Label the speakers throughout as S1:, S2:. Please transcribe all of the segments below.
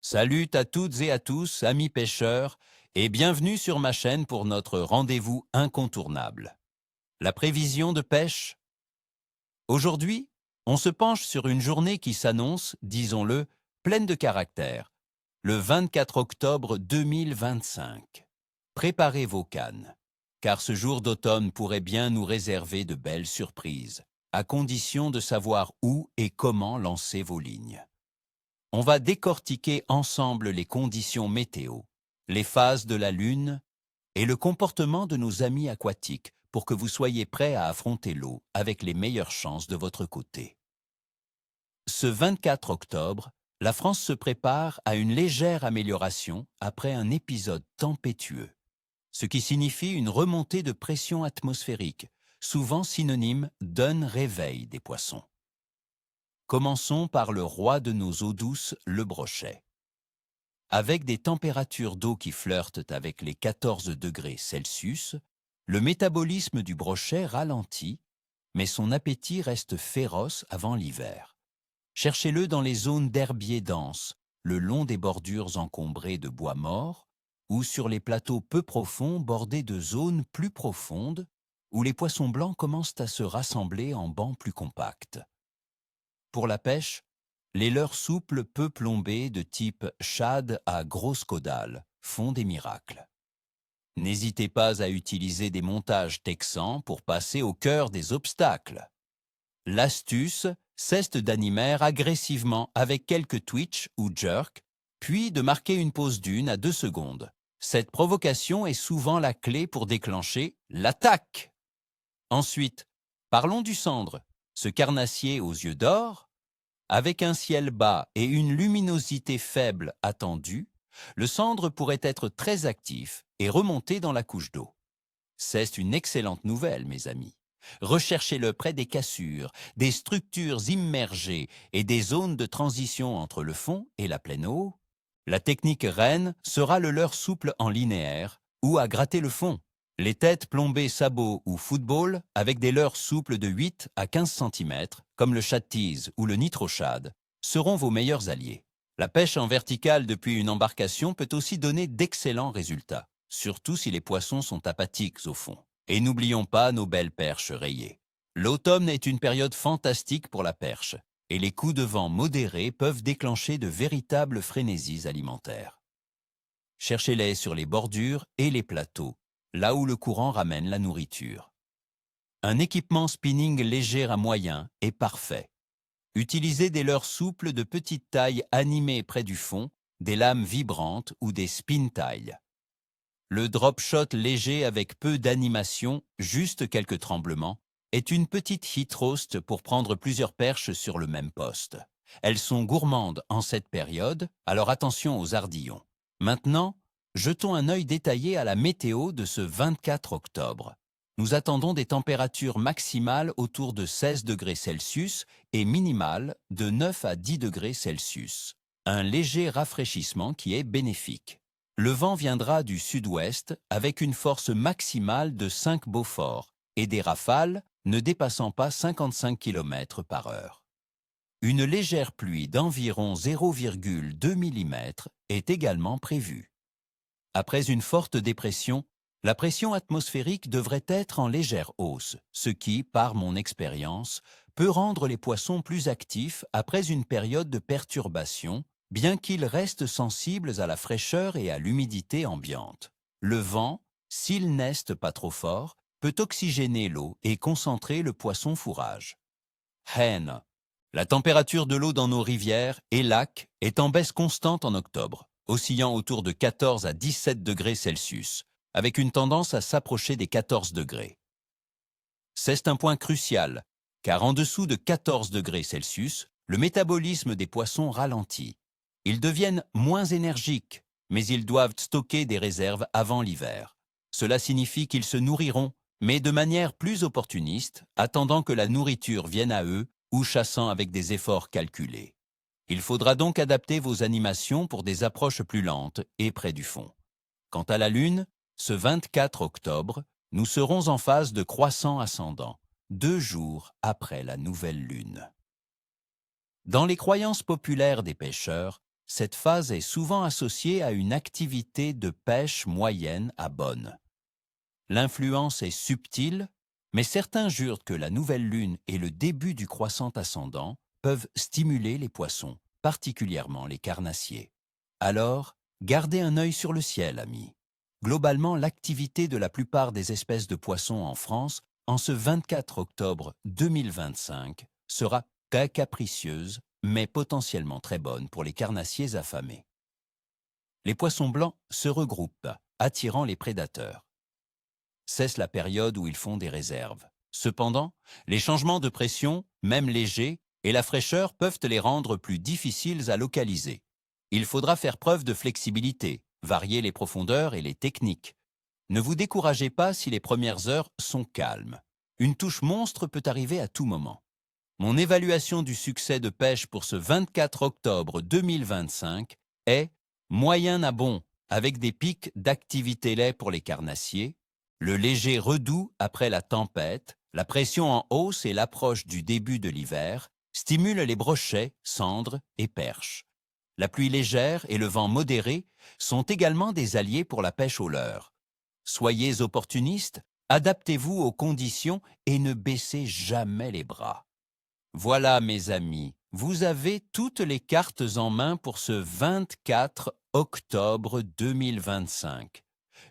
S1: Salut à toutes et à tous, amis pêcheurs, et bienvenue sur ma chaîne pour notre rendez-vous incontournable. La prévision de pêche. Aujourd'hui, on se penche sur une journée qui s'annonce, disons-le, pleine de caractère, le 24 octobre 2025. Préparez vos cannes, car ce jour d'automne pourrait bien nous réserver de belles surprises, à condition de savoir où et comment lancer vos lignes. On va décortiquer ensemble les conditions météo, les phases de la Lune et le comportement de nos amis aquatiques pour que vous soyez prêts à affronter l'eau avec les meilleures chances de votre côté. Ce 24 octobre, la France se prépare à une légère amélioration après un épisode tempétueux, ce qui signifie une remontée de pression atmosphérique, souvent synonyme d'un réveil des poissons. Commençons par le roi de nos eaux douces, le brochet. Avec des températures d'eau qui flirtent avec les 14 degrés Celsius, le métabolisme du brochet ralentit, mais son appétit reste féroce avant l'hiver. Cherchez-le dans les zones d'herbiers denses, le long des bordures encombrées de bois morts, ou sur les plateaux peu profonds bordés de zones plus profondes, où les poissons blancs commencent à se rassembler en bancs plus compacts. Pour la pêche, les leurres souples peu plombées de type shad à grosse caudale font des miracles. N'hésitez pas à utiliser des montages texans pour passer au cœur des obstacles. L'astuce, c'est d'animer agressivement avec quelques twitch ou jerk, puis de marquer une pause d'1 à 2 secondes. Cette provocation est souvent la clé pour déclencher l'attaque. Ensuite, parlons du cendre, ce carnassier aux yeux d'or. Avec un ciel bas et une luminosité faible attendue, le cendre pourrait être très actif et remonter dans la couche d'eau. C'est une excellente nouvelle, mes amis. Recherchez-le près des cassures, des structures immergées et des zones de transition entre le fond et la pleine eau. La technique reine sera le leurre souple en linéaire ou à gratter le fond. Les têtes plombées sabot ou football avec des leurres souples de 8 à 15 cm, comme le shad tease ou le nitro shad, seront vos meilleurs alliés. La pêche en verticale depuis une embarcation peut aussi donner d'excellents résultats, surtout si les poissons sont apathiques au fond. Et n'oublions pas nos belles perches rayées. L'automne est une période fantastique pour la perche, et les coups de vent modérés peuvent déclencher de véritables frénésies alimentaires. Cherchez-les sur les bordures et les plateaux, là où le courant ramène la nourriture. Un équipement spinning léger à moyen est parfait. Utilisez des leurres souples de petite taille animées près du fond, des lames vibrantes ou des spin tiles. Le drop shot léger avec peu d'animation, juste quelques tremblements, est une petite hit roast pour prendre plusieurs perches sur le même poste. Elles sont gourmandes en cette période, alors attention aux ardillons. Maintenant, jetons un œil détaillé à la météo de ce 24 octobre. Nous attendons des températures maximales autour de 16 degrés Celsius et minimales de 9 à 10 degrés Celsius. Un léger rafraîchissement qui est bénéfique. Le vent viendra du sud-ouest avec une force maximale de 5 Beaufort et des rafales ne dépassant pas 55 km/h. Une légère pluie d'environ 0,2 mm est également prévue. Après une forte dépression, la pression atmosphérique devrait être en légère hausse, ce qui, par mon expérience, peut rendre les poissons plus actifs après une période de perturbation, bien qu'ils restent sensibles à la fraîcheur et à l'humidité ambiante. Le vent, s'il n'est pas trop fort, peut oxygéner l'eau et concentrer le poisson fourrage. Haine. La température de l'eau dans nos rivières et lacs est en baisse constante en octobre, oscillant autour de 14 à 17 degrés Celsius, avec une tendance à s'approcher des 14 degrés. C'est un point crucial, car en dessous de 14 degrés Celsius, le métabolisme des poissons ralentit. Ils deviennent moins énergiques, mais ils doivent stocker des réserves avant l'hiver. Cela signifie qu'ils se nourriront, mais de manière plus opportuniste, attendant que la nourriture vienne à eux ou chassant avec des efforts calculés. Il faudra donc adapter vos animations pour des approches plus lentes et près du fond. Quant à la Lune, ce 24 octobre, nous serons en phase de croissant ascendant, 2 jours après la nouvelle Lune. Dans les croyances populaires des pêcheurs, cette phase est souvent associée à une activité de pêche moyenne à bonne. L'influence est subtile, mais certains jurent que la nouvelle lune et le début du croissant ascendant peuvent stimuler les poissons, particulièrement les carnassiers. Alors, gardez un œil sur le ciel, amis. Globalement, l'activité de la plupart des espèces de poissons en France en ce 24 octobre 2025 sera très capricieuse, mais potentiellement très bonne pour les carnassiers affamés. Les poissons blancs se regroupent, attirant les prédateurs. C'est la période où ils font des réserves. Cependant, les changements de pression, même légers, et la fraîcheur peuvent les rendre plus difficiles à localiser. Il faudra faire preuve de flexibilité, varier les profondeurs et les techniques. Ne vous découragez pas si les premières heures sont calmes. Une touche monstre peut arriver à tout moment. Mon évaluation du succès de pêche pour ce 24 octobre 2025 est moyen à bon, avec des pics d'activité lait pour les carnassiers, le léger redout après la tempête, la pression en hausse et l'approche du début de l'hiver stimulent les brochets, cendres et perches. La pluie légère et le vent modéré sont également des alliés pour la pêche au leurre. Soyez opportunistes, adaptez-vous aux conditions et ne baissez jamais les bras. Voilà mes amis, vous avez toutes les cartes en main pour ce 24 octobre 2025.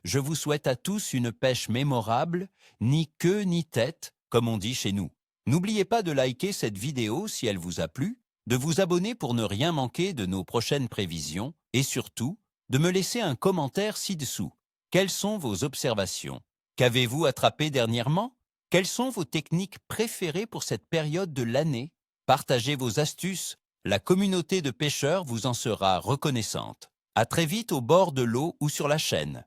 S1: Je vous souhaite à tous une pêche mémorable, ni queue ni tête, comme on dit chez nous. N'oubliez pas de liker cette vidéo si elle vous a plu, de vous abonner pour ne rien manquer de nos prochaines prévisions et surtout, de me laisser un commentaire ci-dessous. Quelles sont vos observations? Qu'avez-vous attrapé dernièrement? Quelles sont vos techniques préférées pour cette période de l'année? Partagez vos astuces, la communauté de pêcheurs vous en sera reconnaissante. À très vite au bord de l'eau ou sur la chaîne.